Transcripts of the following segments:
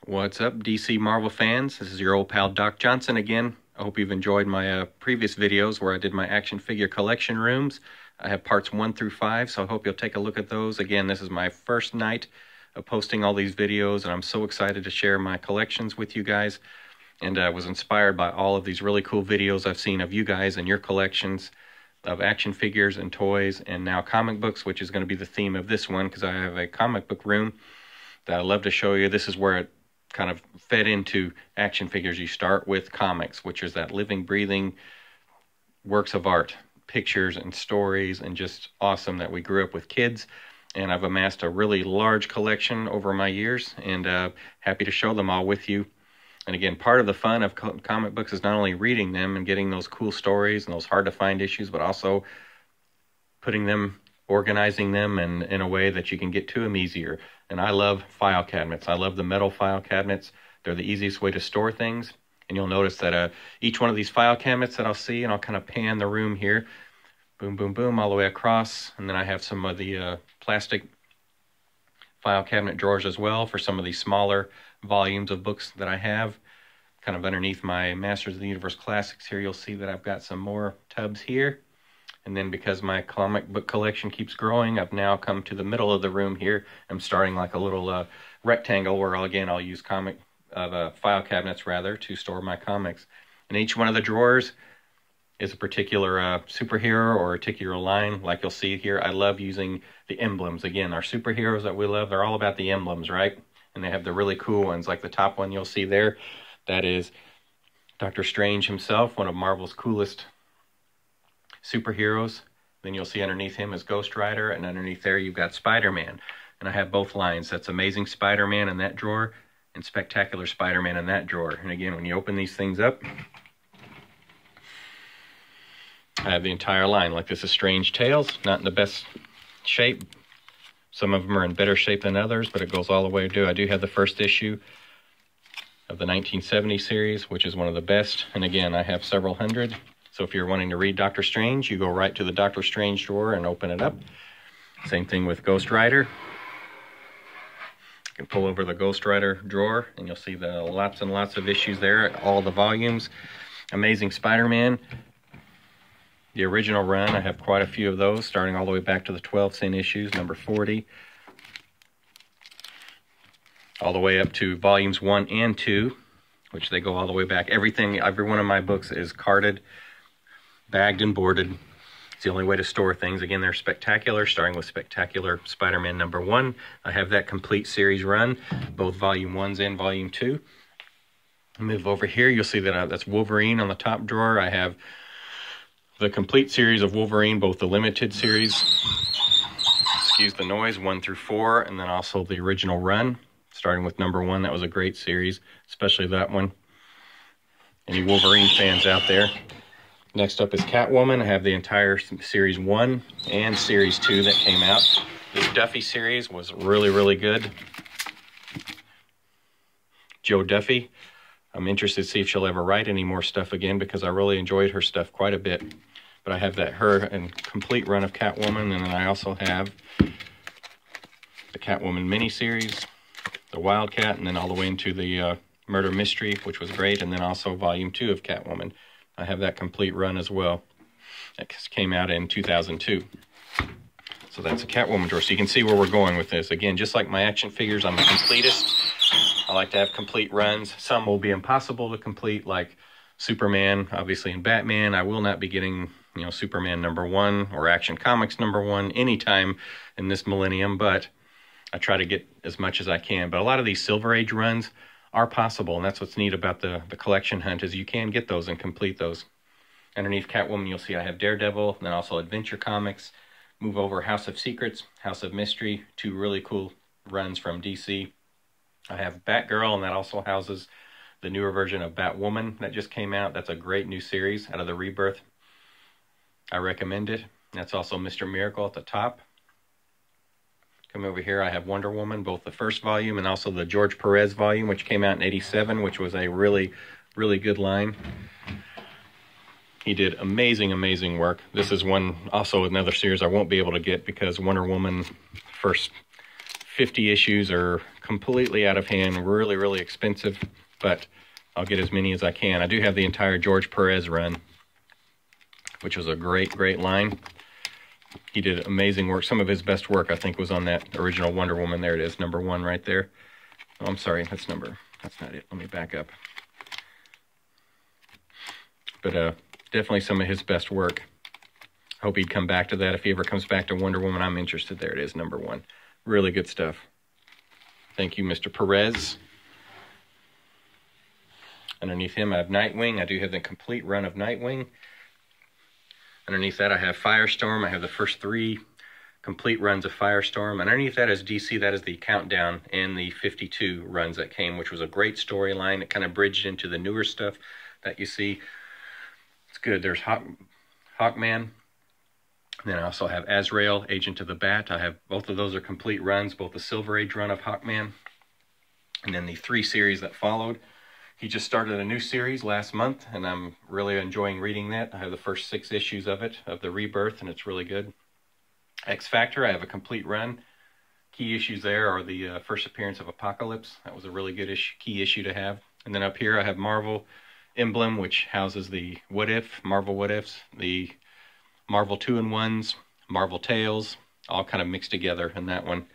What's up, DC Marvel fans? This is your old pal Doc Johnson again. I hope you've enjoyed my previous videos where I did my action figure collection rooms. I have parts 1 through 5, so I hope you'll take a look at those. Again, this is my first night of posting all these videos, and I'm so excited to share my collections with you guys. And I was inspired by all of these really cool videos I've seen of you guys and your collections of action figures and toys, and now comic books, which is going to be the theme of this one because I have a comic book room that I'd love to show you. This is where it kind of fed into action figures. You start with comics, which is that living, breathing works of art, pictures and stories, and just awesome that we grew up with kids. And I've amassed a really large collection over my years, and happy to show them all with you. And again, part of the fun of comic books is not only reading them and getting those cool stories and those hard to find issues, but also putting them, organizing them in a way that you can get to them easier. And I love file cabinets. I love the metal file cabinets. They're the easiest way to store things. And you'll notice that each one of these file cabinets that I'll see, and I'll kind of pan the room here, boom, boom, boom, all the way across. And then I have some of the plastic file cabinet drawers as well for some of these smaller volumes of books that I have. Kind of underneath my Masters of the Universe Classics here, you'll see that I've got some more tubs here. And then because my comic book collection keeps growing, I've now come to the middle of the room here. I'm starting like a little rectangle where, I'll use file cabinets rather to store my comics. And each one of the drawers is a particular superhero or a particular line. Like you'll see here, I love using the emblems. Again, our superheroes that we love, they're all about the emblems, right? And they have the really cool ones, like the top one you'll see there. That is Doctor Strange himself, one of Marvel's coolest superheroes. Then you'll see underneath him is Ghost Rider, and underneath there you've got Spider-Man. And I have both lines. That's Amazing Spider-Man in that drawer and Spectacular Spider-Man in that drawer. And again, when you open these things up, I have the entire line. Like this is Strange Tales, not in the best shape. Some of them are in better shape than others, but it goes all the way to. I do have the first issue of the 1970 series, which is one of the best. And again, I have several hundred. So if you're wanting to read Doctor Strange, you go right to the Doctor Strange drawer and open it up. Same thing with Ghost Rider. You can pull over the Ghost Rider drawer, and you'll see the lots and lots of issues there, all the volumes. Amazing Spider-Man, the original run, I have quite a few of those, starting all the way back to the 12-cent issues, number 40. All the way up to volumes 1 and 2, which they go all the way back. Every one of my books is carded, bagged and boarded. It's the only way to store things. Again, they're spectacular, starting with Spectacular Spider-Man number 1. I have that complete series run, both volume 1s and volume 2. Move over here, you'll see that that's Wolverine on the top drawer. I have the complete series of Wolverine, both the limited series, excuse the noise, 1 through 4, and then also the original run, starting with number 1. That was a great series, especially that one. Any Wolverine fans out there? Next up is Catwoman. I have the entire Series 1 and Series 2 that came out. This Duffy series was really, really good. Jo Duffy. I'm interested to see if she'll ever write any more stuff again because I really enjoyed her stuff quite a bit. But I have her and complete run of Catwoman, and then I also have the Catwoman miniseries, the Wildcat, and then all the way into the Murder Mystery, which was great, and then also Volume 2 of Catwoman. I have that complete run as well. That came out in 2002. So that's a Catwoman drawer. So you can see where we're going with this. Again, just like my action figures, I'm a completist. I like to have complete runs. Some will be impossible to complete, like Superman, obviously, and Batman. I will not be getting, Superman number 1 or Action Comics number 1 anytime in this millennium, but I try to get as much as I can. But a lot of these Silver Age runs are possible, and that's what's neat about the collection hunt is you can get those and complete those. Underneath Catwoman, you'll see I have Daredevil, and then also Adventure Comics. Move over House of Secrets, House of Mystery, 2 really cool runs from DC. I have Batgirl, and that also houses the newer version of Batwoman that just came out. That's a great new series out of the Rebirth. I recommend it. That's also Mr. Miracle at the top. Come over here, I have Wonder Woman, both the first volume and also the George Perez volume, which came out in '87, which was a really, really good line. He did amazing, amazing work. This is also another series I won't be able to get because Wonder Woman first 50 issues are completely out of hand, really, really expensive, but I'll get as many as I can. I do have the entire George Perez run, which was a great, great line. He did amazing work. Some of his best work, I think, was on that original Wonder Woman. There it is, #1 right there. Oh, I'm sorry, that's not it. Let me back up. But definitely some of his best work. Hope he'd come back to that. If he ever comes back to Wonder Woman, I'm interested. There it is, #1. Really good stuff. Thank you, Mr. Perez. Underneath him, I have Nightwing. I do have the complete run of Nightwing. Underneath that, I have Firestorm. I have the first 3 complete runs of Firestorm. And underneath that is DC. That is the Countdown and the 52 runs that came, which was a great storyline. It kind of bridged into the newer stuff that you see. It's good. There's Hawkman. Then I also have Azrael, Agent of the Bat. I have both of those are complete runs, both the Silver Age run of Hawkman and then the 3 series that followed. He just started a new series last month, and I'm really enjoying reading that. I have the first 6 issues of it, of the Rebirth, and it's really good. X-Factor, I have a complete run. Key issues there are the first appearance of Apocalypse. That was a really good key issue to have. And then up here I have Marvel Emblem, which houses the What If, Marvel What Ifs, the Marvel 2-in-1s, Marvel Tales, all kind of mixed together in that one.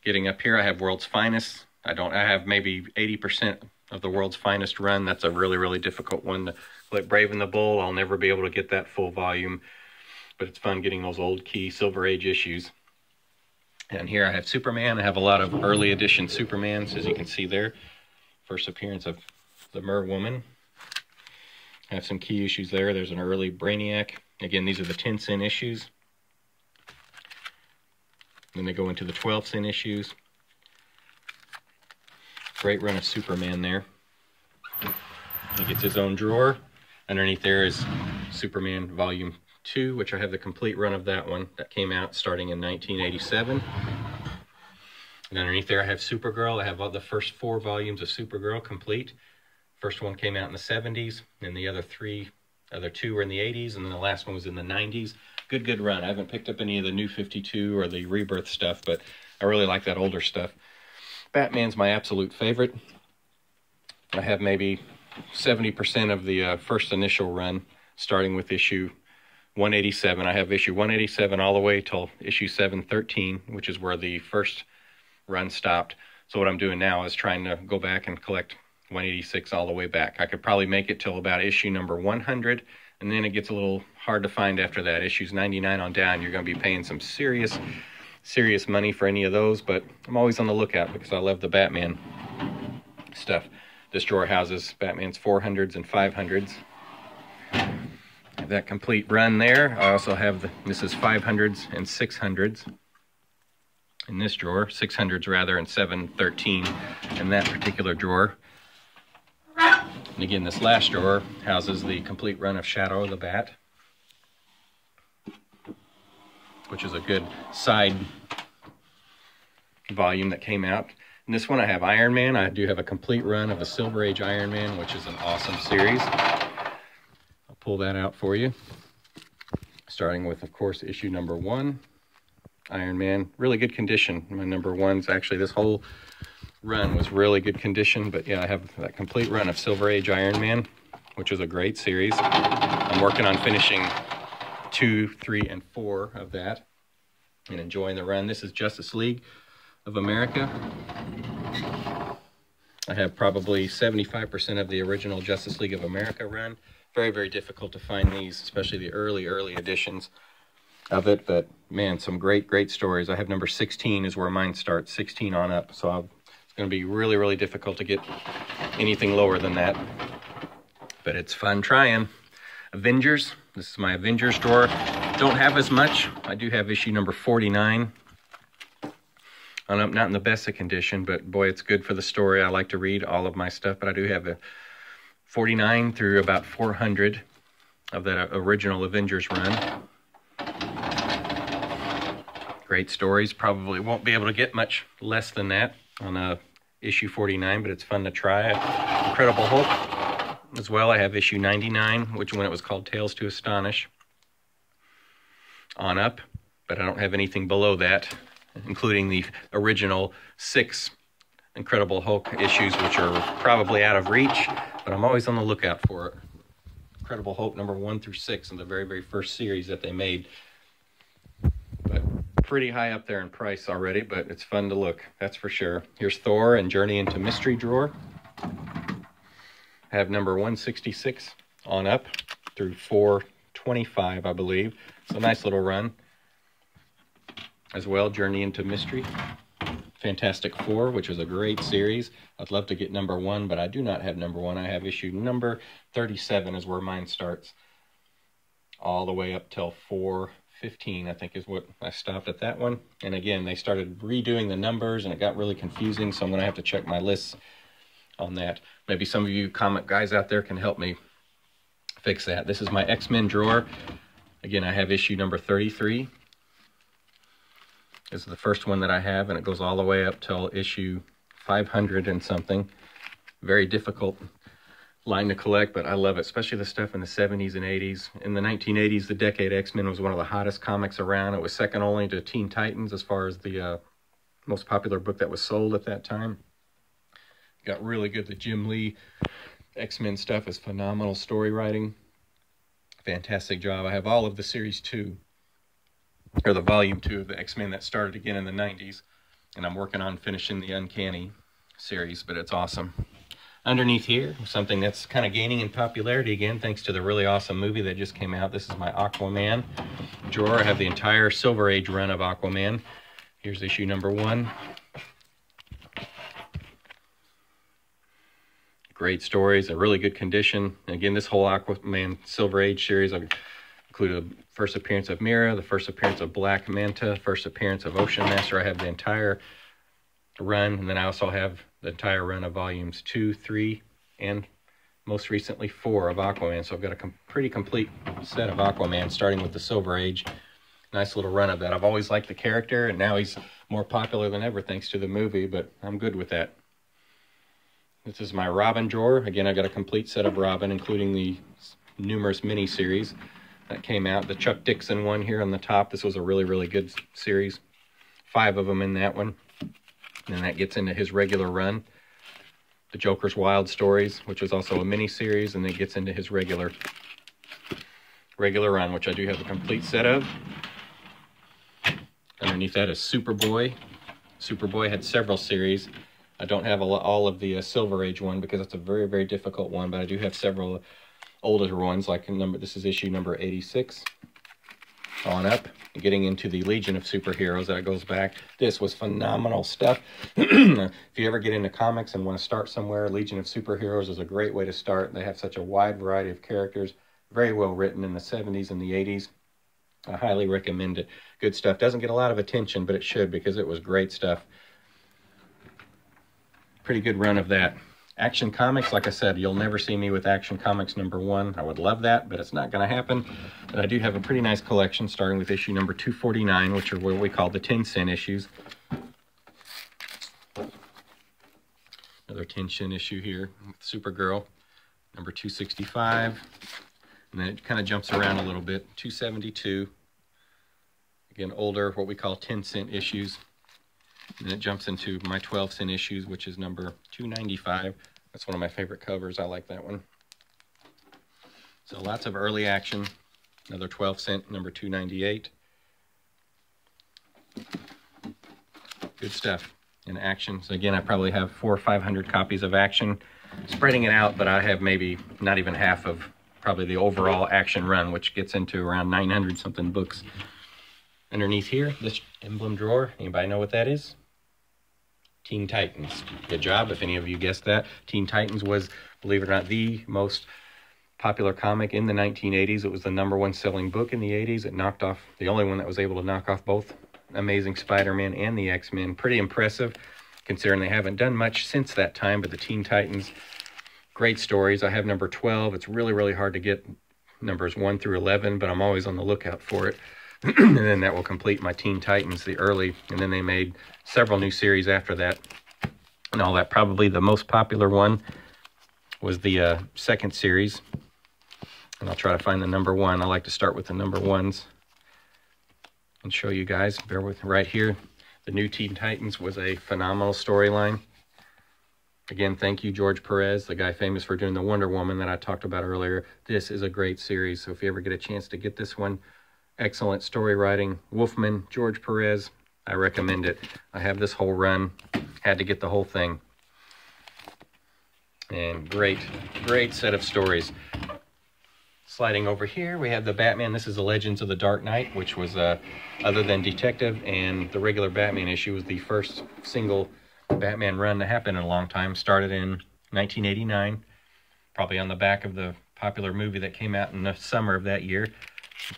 Getting up here, I have World's Finest. I have maybe 80% of the World's Finest run. That's a really, really difficult one. Like Brave and the Bull, I'll never be able to get that full volume, but it's fun getting those old key Silver Age issues. And here I have Superman. I have a lot of early edition Supermans, as you can see there. First appearance of the Mer-Woman. I have some key issues there. There's an early Brainiac. Again, these are the 10-cent issues. Then they go into the 12-cent issues. Great run of Superman there. He gets his own drawer. Underneath there is Superman Volume 2, which I have the complete run of that one. That came out starting in 1987. And underneath there I have Supergirl. I have all the first 4 volumes of Supergirl complete. First one came out in the 70s, and the other 2 were in the 80s, and then the last one was in the 90s. Good run. I haven't picked up any of the New 52 or the Rebirth stuff, but I really like that older stuff. Batman's my absolute favorite. I have maybe 70% of the first initial run, starting with issue 187. I have issue 187 all the way till issue 713, which is where the first run stopped. So what I'm doing now is trying to go back and collect 186 all the way back. I could probably make it till about issue number 100, and then it gets a little hard to find after that. Issues 99 on down, you're going to be paying some serious money for any of those, but I'm always on the lookout because I love the Batman stuff. This drawer houses Batman's 400s and 500s. That complete run there. I also have this is 500s and 600s in this drawer, 600s rather, and 713 in that particular drawer. And again, this last drawer houses the complete run of Shadow of the Bat, which is a good side volume that came out. In this one I have Iron Man. I do have a complete run of the Silver Age Iron Man, which is an awesome series. I'll pull that out for you. Starting with, of course, issue number 1. Iron Man, really good condition. My number 1's actually, this whole run was really good condition, but yeah, I have that complete run of Silver Age Iron Man, which is a great series. I'm working on finishing 2, 3, and 4 of that and enjoying the run. This is Justice League of America. I have probably 75% of the original Justice League of America run. Very, very difficult to find these, especially the early editions of it, but man, some great stories. I have number 16 is where mine starts, 16 on up, so it's going to be really, really difficult to get anything lower than that, but it's fun trying. Avengers, this is my Avengers drawer. Don't have as much. I do have issue number 49 on up, not in the best of condition, but boy, it's good for the story. I like to read all of my stuff, but I do have a 49 through about 400 of that original Avengers run. Great stories. Probably won't be able to get much less than that on issue 49, but it's fun to try. Incredible Hulk as well. I have issue 99, which when it was called Tales to Astonish on up, but I don't have anything below that. including the original 6 Incredible Hulk issues, which are probably out of reach, but I'm always on the lookout for it. Incredible Hulk number 1 through 6 in the very, very first series that they made. But pretty high up there in price already, but it's fun to look, that's for sure. Here's Thor and Journey into Mystery drawer. I have number 166 on up through 425, I believe. It's a nice little run. As well, Journey into Mystery. Fantastic Four, which is a great series. I'd love to get number 1, but I do not have number 1. I have issue number 37 is where mine starts. All the way up till 415, I think is what I stopped at that one. And again, they started redoing the numbers and it got really confusing, so I'm going to have to check my lists on that. Maybe some of you comic guys out there can help me fix that. This is my X-Men drawer. Again, I have issue number 33. This is the first one that I have, and it goes all the way up till issue 500 and something. Very difficult line to collect, but I love it, especially the stuff in the 70s and 80s. In the 1980s, the Decade X-Men was one of the hottest comics around. It was second only to Teen Titans as far as the most popular book that was sold at that time. Got really good. The Jim Lee X-Men stuff is phenomenal story writing. Fantastic job. I have all of the series 2. Or the volume 2 of the X-Men that started again in the 90s. And I'm working on finishing the Uncanny series, but it's awesome. Underneath here, something that's kind of gaining in popularity again, thanks to the really awesome movie that just came out. This is my Aquaman drawer. I have the entire Silver Age run of Aquaman. Here's issue number 1. Great stories, a really good condition. And again, this whole Aquaman Silver Age series, I've included the first appearance of Mera, the first appearance of Black Manta, first appearance of Ocean Master. I have the entire run, and then I also have the entire run of volumes 2, 3, and most recently 4 of Aquaman. So I've got a pretty complete set of Aquaman, starting with the Silver Age. Nice little run of that. I've always liked the character, and now he's more popular than ever thanks to the movie, but I'm good with that. This is my Robin drawer. Again, I've got a complete set of Robin, including the numerous mini-series that came out. The Chuck Dixon one here on the top. This was a really, really good series. 5 of them in that one. And then that gets into his regular run. The Joker's Wild Stories, which was also a mini-series, and then it gets into his regular run, which I do have a complete set of. Underneath that is Superboy. Superboy had several series. I don't have all of the Silver Age one because it's a very, very difficult one, but I do have several older ones, like this is issue number 86 on up, getting into the Legion of Superheroes that goes back. This was phenomenal stuff. If you ever get into comics and want to start somewhere, Legion of Superheroes is a great way to start. They have such a wide variety of characters, very well written in the 70s and the 80s. I highly recommend it. Good stuff. Doesn't get a lot of attention, but it should, because it was great stuff. Pretty good run of that. Action Comics, like I said, you'll never see me with Action Comics number 1. I would love that, but it's not going to happen. But I do have a pretty nice collection, starting with issue number 249, which are what we call the 10-cent issues. Another 10-cent issue here with Supergirl, number 265. And then it kind of jumps around a little bit. 272. Again, older, what we call 10-cent issues. And then it jumps into my 12-cent issues, which is number 295. That's one of my favorite covers. I like that one. So lots of early action. Another 12-cent, number 298. Good stuff in Action. So again, I probably have 400 or 500 copies of Action. Spreading it out, but I have maybe not even half of probably the overall Action run, which gets into around 900-something books. Underneath here, this emblem drawer, anybody know what that is? Teen Titans. Good job if any of you guessed that. Teen Titans was, believe it or not, the most popular comic in the 1980s. It was the #1 selling book in the 80s. It knocked off, the only one that was able to knock off both Amazing Spider-Man and the X-Men. Pretty impressive, considering they haven't done much since that time, but the Teen Titans, great stories. I have number 12. It's really, really hard to get numbers 1 through 11, but I'm always on the lookout for it. And then that will complete my Teen Titans, the early, and then they made several new series after that and all that. Probably the most popular one was the second series, and I'll try to find the number 1. I like to start with the number 1s and show you guys. Bear with me right here. The New Teen Titans was a phenomenal storyline. Again, thank you, George Perez, the guy famous for doing the Wonder Woman that I talked about earlier. This is a great series, so if you ever get a chance to get this one, excellent story writing. Wolfman, George Perez, I recommend it. I have this whole run, had to get the whole thing. And great set of stories. Sliding over here, we have the Batman. This is the Legends of the Dark Knight, which was, other than Detective and the regular Batman issue, was the first single Batman run to happen in a long time. Started in 1989, probably on the back of the popular movie that came out in the summer of that year.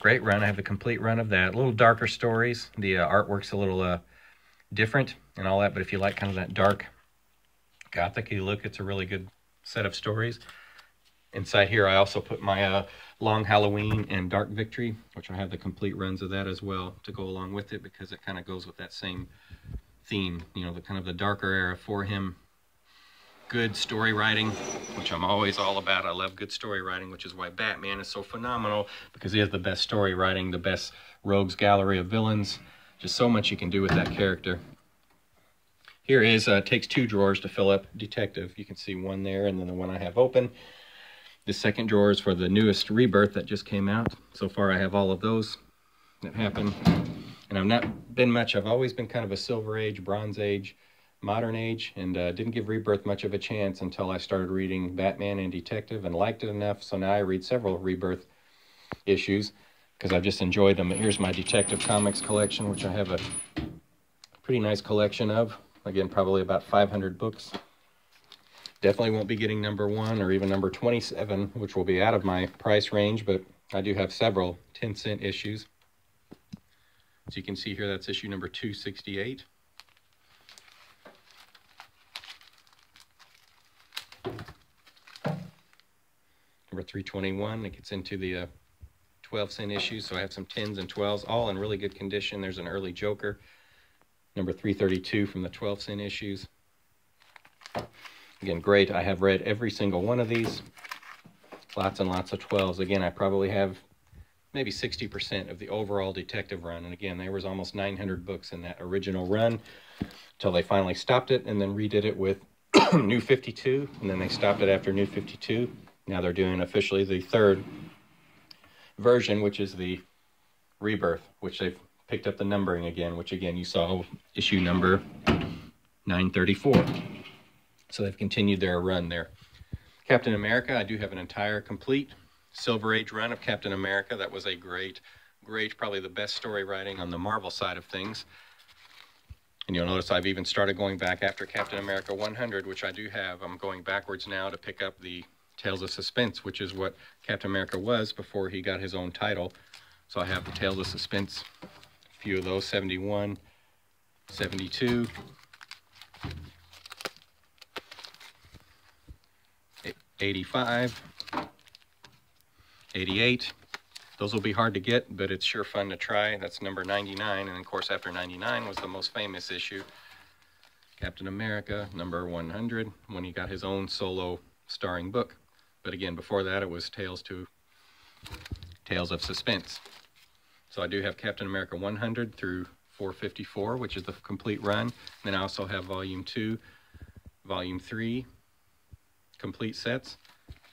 Great run. I have the complete run of that. A little darker stories. The artwork's a little different and all that, but if you like kind of that dark gothic-y look, it's a really good set of stories. Inside here, I also put my Long Halloween and Dark Victory, which I have the complete runs of that as well to go along with it, because it kind of goes with that same theme, you know, the kind of the darker era for him. Good story writing, which I'm always all about. I love good story writing, which is why Batman is so phenomenal, because he has the best story writing, the best rogues gallery of villains. Just so much you can do with that character. Here is, takes 2 drawers to fill up Detective. You can see one there, and then the one I have open. The second drawer is for the newest Rebirth that just came out. So far I have all of those that happen. And I've not been much. I've always been kind of a Silver Age, Bronze Age, Modern Age, and didn't give Rebirth much of a chance until I started reading Batman and Detective and liked it enough. So now I read several Rebirth issues because I've just enjoyed them. Here's my Detective Comics collection, which I have a pretty nice collection of. Again, probably about 500 books. Definitely won't be getting number 1 or even number 27, which will be out of my price range, but I do have several 10-cent issues. So you can see here, that's issue number 268. Number 321, it gets into the 12-cent issues, so I have some 10s and 12s, all in really good condition. There's an early Joker. Number 332 from the 12-cent issues. Again, great. I have read every single one of these. Lots and lots of 12s. Again, I probably have maybe 60% of the overall Detective run. And again, there was almost 900 books in that original run until they finally stopped it and then redid it with New 52. And then they stopped it after New 52. Now they're doing officially the 3rd version, which is the Rebirth, which they've picked up the numbering again, which again you saw issue number 934. So they've continued their run there. Captain America, I do have an entire complete Silver Age run of Captain America. That was a great, probably the best story writing on the Marvel side of things. And you'll notice I've even started going back after Captain America 100, which I do have. I'm going backwards now to pick up the Tales of Suspense, which is what Captain America was before he got his own title. So I have the Tales of Suspense, a few of those, 71, 72, 85, 88. Those will be hard to get, but it's sure fun to try. That's number 99, and of course after 99 was the most famous issue, Captain America, number 100, when he got his own solo starring book. But again, before that it was Tales of Suspense. So I do have Captain America 100 through 454, which is the complete run. Then I also have Volume 2, Volume 3, complete sets.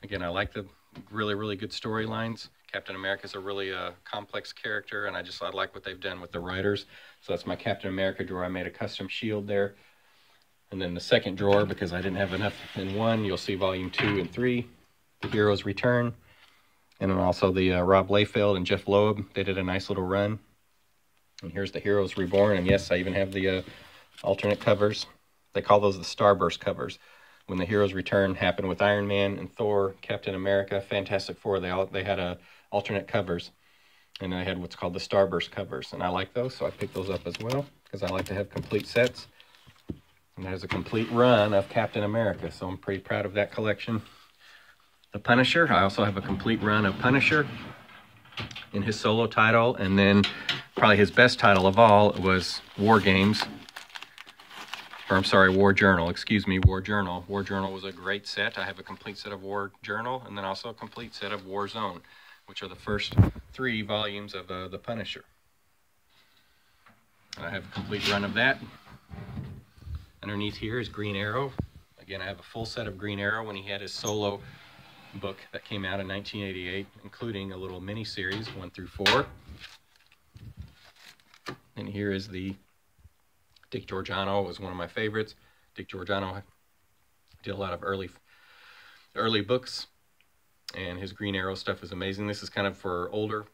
Again, I like the really good storylines. Captain America is a really complex character, and I like what they've done with the writers. So that's my Captain America drawer. I made a custom shield there. And then the second drawer, because I didn't have enough in one, you'll see Volume 2 and 3, The Heroes Return. And then also the Rob Liefeld and Jeff Loeb. They did a nice little run. And here's The Heroes Reborn. And yes, I even have the alternate covers. They call those the Starburst covers. When The Heroes Return happened with Iron Man and Thor, Captain America, Fantastic Four, they had alternate covers. And I had what's called the Starburst covers. And I like those, so I picked those up as well, because I like to have complete sets. And there's a complete run of Captain America, so I'm pretty proud of that collection. The Punisher, I also have a complete run of Punisher in his solo title, and then probably his best title of all was War Games. Or I'm sorry, War Journal, excuse me, War Journal. War Journal was a great set. I have a complete set of War Journal, and then also a complete set of War Zone, which are the first 3 volumes of The Punisher. I have a complete run of that. Underneath here is Green Arrow. Again, I have a full set of Green Arrow when he had his solo book that came out in 1988, including a little mini series 1 through 4. And here is the Dick Giorgiano. Was one of my favorites. Dick Giorgiano did a lot of early books, and his Green Arrow stuff is amazing. This is kind of for older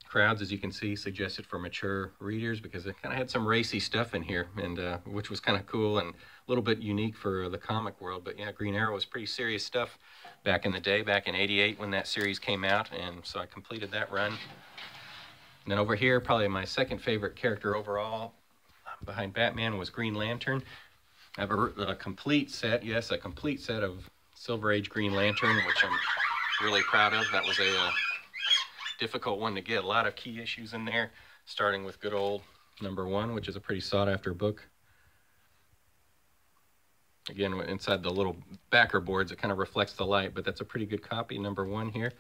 crowds, as you can see, suggested for mature readers, because it kind of had some racy stuff in here, and which was kind of cool and a little bit unique for the comic world. But yeah, Green Arrow was pretty serious stuff back in the day, back in '88 when that series came out, and so I completed that run. And then over here, probably my second favorite character overall behind Batman was Green Lantern. I have a complete set, yes, a complete set of Silver Age Green Lantern, which I'm really proud of. That was a difficult one to get. A lot of key issues in there, starting with good old #1, which is a pretty sought-after book. Again, inside the little backer boards, it kind of reflects the light, but that's a pretty good copy, #1 here.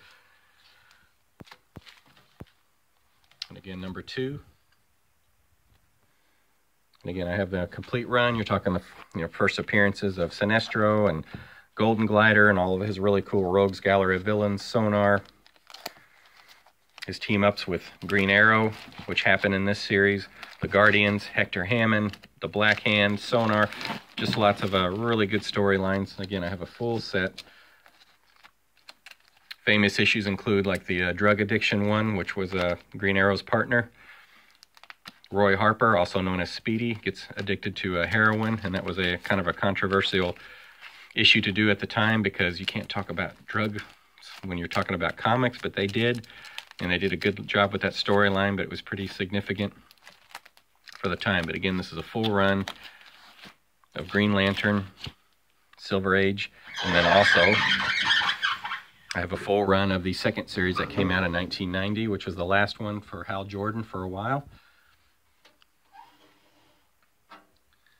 And again, #2. And again, I have the complete run. You're talking the first appearances of Sinestro and Golden Glider and all of his really cool Rogues Gallery of Villains, Sonar. His team-ups with Green Arrow, which happened in this series, the Guardians, Hector Hammond, the Black Hand, Sonar, just lots of really good storylines. Again, I have a full set. Famous issues include like the drug addiction one, which was Green Arrow's partner. Roy Harper, also known as Speedy, gets addicted to heroin, and that was a kind of a controversial issue to do at the time, because you can't talk about drugs when you're talking about comics, but they did. And they did a good job with that storyline, but it was pretty significant for the time. But again, this is a full run of Green Lantern, Silver Age, and then also I have a full run of the second series that came out in 1990, which was the last one for Hal Jordan for a while.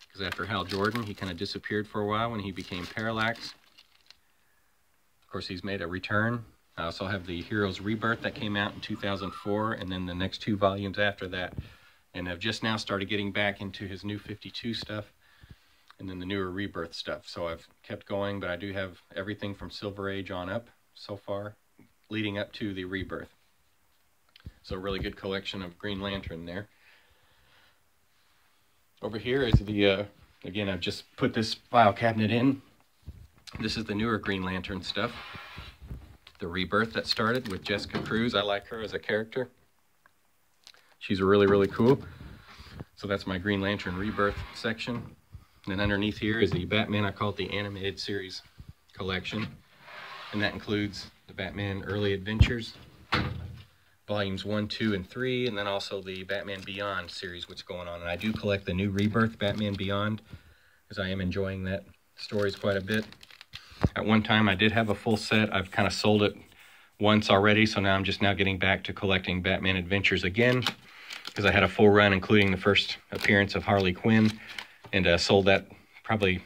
Because after Hal Jordan, he kind of disappeared for a while when he became Parallax. Of course, he's made a return. I also have the Heroes Rebirth that came out in 2004, and then the next 2 volumes after that. And I've just now started getting back into his New 52 stuff, and then the newer Rebirth stuff. So I've kept going, but I do have everything from Silver Age on up so far, leading up to the Rebirth. So a really good collection of Green Lantern there. Over here is the, again, I've just put this file cabinet in. This is the newer Green Lantern stuff. The Rebirth that started with Jessica Cruz. I like her as a character. She's really, really cool. So that's my Green Lantern Rebirth section. And then underneath here is the Batman, I call it the Animated Series collection. And that includes the Batman Early Adventures, volumes 1, 2, and 3, and then also the Batman Beyond series, what's going on. And I do collect the new Rebirth, Batman Beyond, because I am enjoying that stories quite a bit. At one time, I did have a full set. I've kind of sold it once already, so now I'm just getting back to collecting Batman Adventures again, because I had a full run, including the first appearance of Harley Quinn, and sold that probably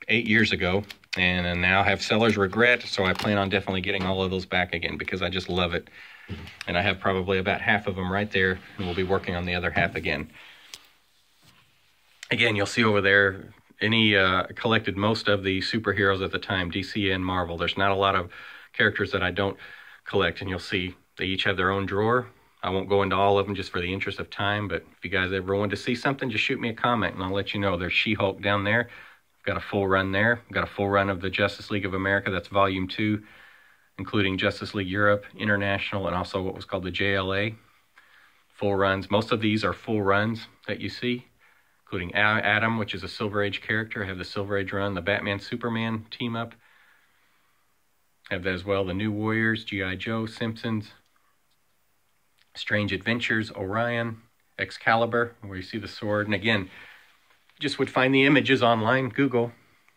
8 years ago, and now have seller's regret, so I plan on definitely getting all of those back again, because I just love it. And I have probably about half of them right there, and we'll be working on the other half again. Again, you'll see over there, collected most of the superheroes at the time, DC and Marvel. There's not a lot of characters that I don't collect, and you'll see they each have their own drawer. I won't go into all of them just for the interest of time, but if you guys ever want to see something, just shoot me a comment and I'll let you know. There's She-Hulk down there. I've got a full run there. I've got a full run of the Justice League of America. That's volume 2, including Justice League Europe, International, and also what was called the JLA. Full runs. Most of these are full runs that you see, including Adam, which is a Silver Age character. I have the Silver Age run, the Batman-Superman team-up. I have that as well, the New Warriors, G.I. Joe, Simpsons, Strange Adventures, Orion, Excalibur, where you see the sword. And again, just would find the images online, Google.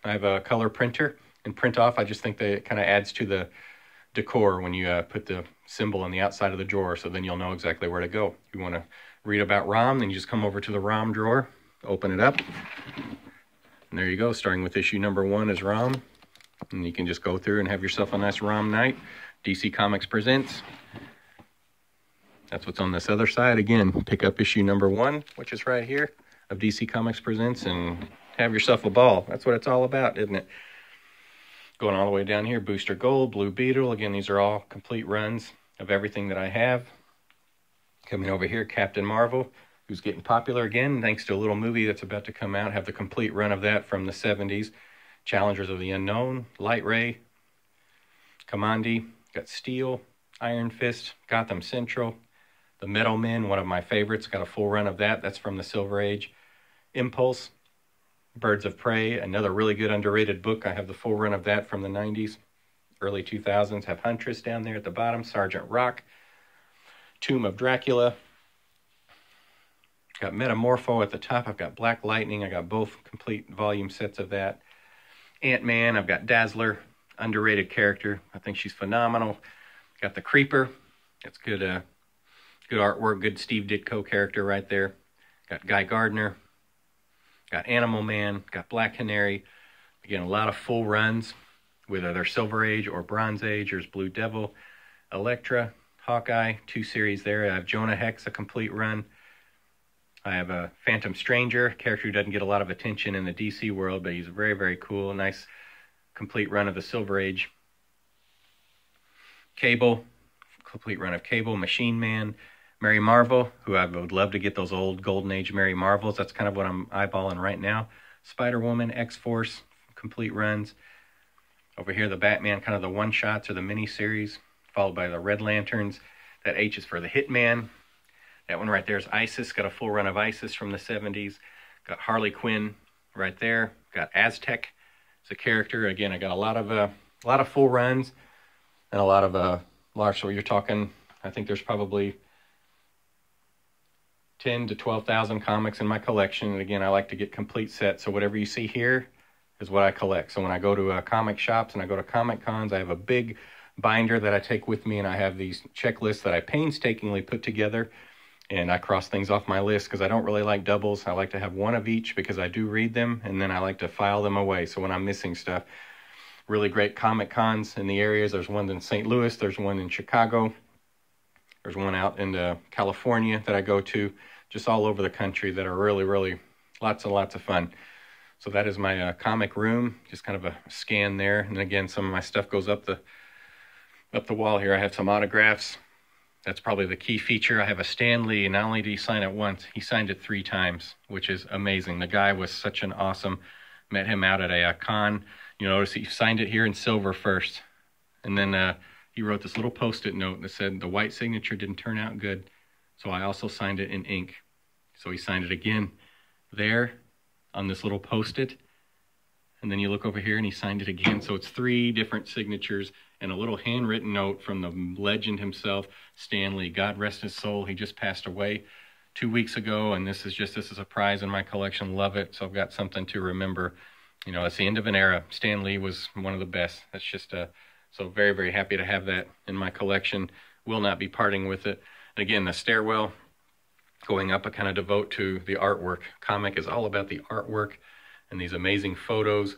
I have a color printer and print off. I just think that it kind of adds to the decor when you put the symbol on the outside of the drawer, so then you'll know exactly where to go. If you want to read about ROM, then you just come over to the ROM drawer, open it up, and there you go. Starting with issue #1 is ROM, and you can just go through and have yourself a nice ROM night. DC Comics presents. That's what's on this other side. Again, pick up issue number 1, which is right here, of DC Comics Presents, and have yourself a ball. That's what it's all about, isn't it? Going all the way down here, Booster Gold, Blue Beetle. Again, these are all complete runs of everything that I have. Coming over here, Captain Marvel, who's getting popular again, thanks to a little movie that's about to come out. Have the complete run of that from the 70s. Challengers of the Unknown, Light Ray, Kamandi, got Steel, Iron Fist, Gotham Central, The Metal Men, one of my favorites. Got a full run of that. That's from the Silver Age. Impulse, Birds of Prey, another really good underrated book. I have the full run of that from the 90s, early 2000s. Have Huntress down there at the bottom, Sergeant Rock, Tomb of Dracula. Got Metamorpho at the top. I've got Black Lightning. I got both complete volume sets of that. Ant-Man. I've got Dazzler, underrated character. I think she's phenomenal. Got the Creeper. That's good, good artwork. Good Steve Ditko character right there. Got Guy Gardner. Got Animal Man, got Black Canary. Again, a lot of full runs, whether they're Silver Age or Bronze Age. There's Blue Devil, Elektra, Hawkeye, 2 series there. I have Jonah Hex, a complete run. I have a Phantom Stranger, a character who doesn't get a lot of attention in the DC world, but he's very, very cool. Nice complete run of the Silver Age. Cable, complete run of Cable, Machine Man, Mary Marvel, who I would love to get those old Golden Age Mary Marvels. That's kind of what I'm eyeballing right now. Spider-Woman, X-Force, complete runs. Over here, the Batman, kind of the one-shots or the mini-series, followed by the Red Lanterns. That H is for the Hitman. That one right there is Isis. Got a full run of Isis from the 70s. Got Harley Quinn right there. Got Aztec as a character. Again, I got a lot of full runs and a lot of large. So you're talking, I think there's probably 10 to 12,000 comics in my collection. And again, I like to get complete sets. So whatever you see here is what I collect. So when I go to comic shops and I go to Comic Cons, I have a big binder that I take with me, and I have these checklists that I painstakingly put together, and I cross things off my list because I don't really like doubles. I like to have one of each because I do read them, and then I like to file them away. So when I'm missing stuff, really great Comic Cons in the areas. There's one in St. Louis. There's one in Chicago. There's one out in California that I go to. Just all over the country that are really, really lots and lots of fun. So that is my comic room, just kind of a scan there. And again, some of my stuff goes up the wall here. I have some autographs. That's probably the key feature. I have a Stan Lee, and not only did he sign it once, he signed it 3 times, which is amazing. The guy was such an awesome, met him out at a con. You notice he signed it here in silver first. And then he wrote this little Post-it note that said the white signature didn't turn out good. So I also signed it in ink. So he signed it again there on this little Post-it. And then you look over here and he signed it again. So it's 3 different signatures and a little handwritten note from the legend himself, Stan Lee. God rest his soul. He just passed away 2 weeks ago. And this is a prize in my collection. Love it. So I've got something to remember. You know, it's the end of an era. Stan Lee was one of the best. That's just so very, very happy to have that in my collection. Will not be parting with it. And again, the stairwell going up, I kind of devote to the artwork. Comic is all about the artwork and these amazing photos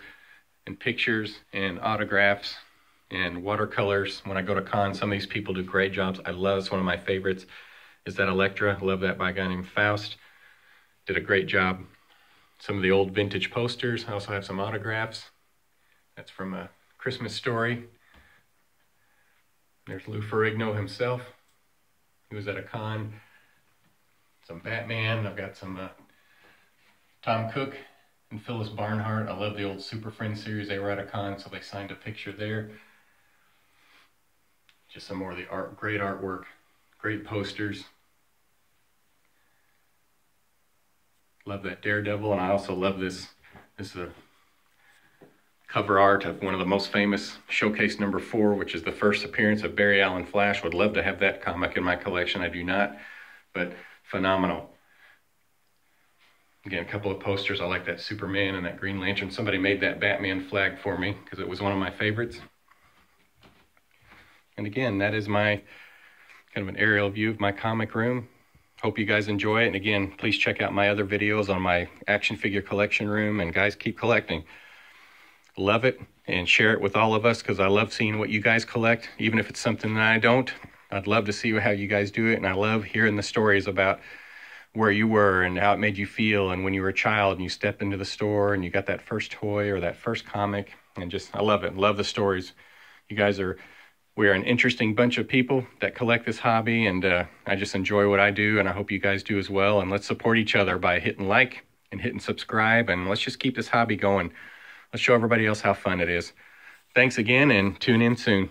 and pictures and autographs and watercolors. When I go to cons, some of these people do great jobs. I love, it's one of my favorites, is that Elektra. I love that by a guy named Faust. Did a great job. Some of the old vintage posters. I also have some autographs. That's from A Christmas Story. There's Lou Ferrigno himself. He was at a con. Some Batman. I've got some Tom Cook and Phyllis Barnhart. I love the old Super Friends series. They were at a con, so they signed a picture there. Just some more of the art, great artwork, great posters. Love that Daredevil, and I also love this. This is a cover art of one of the most famous, Showcase number 4, which is the first appearance of Barry Allen Flash. Would love to have that comic in my collection. I do not, but phenomenal. Again, a couple of posters. I like that Superman and that Green Lantern. Somebody made that Batman flag for me because it was one of my favorites. And again, that is my kind of an aerial view of my comic room. Hope you guys enjoy it. And again, please check out my other videos on my action figure collection room. And guys, keep collecting. Love it and share it with all of us because I love seeing what you guys collect. Even if it's something that I don't, I'd love to see how you guys do it, and I love hearing the stories about where you were and how it made you feel, and when you were a child and you stepped into the store and you got that first toy or that first comic, and just, I love it. Love the stories. We're an interesting bunch of people that collect this hobby, and I just enjoy what I do, and I hope you guys do as well. And let's support each other by hitting like and hitting subscribe, and let's just keep this hobby going. Let's show everybody else how fun it is. Thanks again, and tune in soon.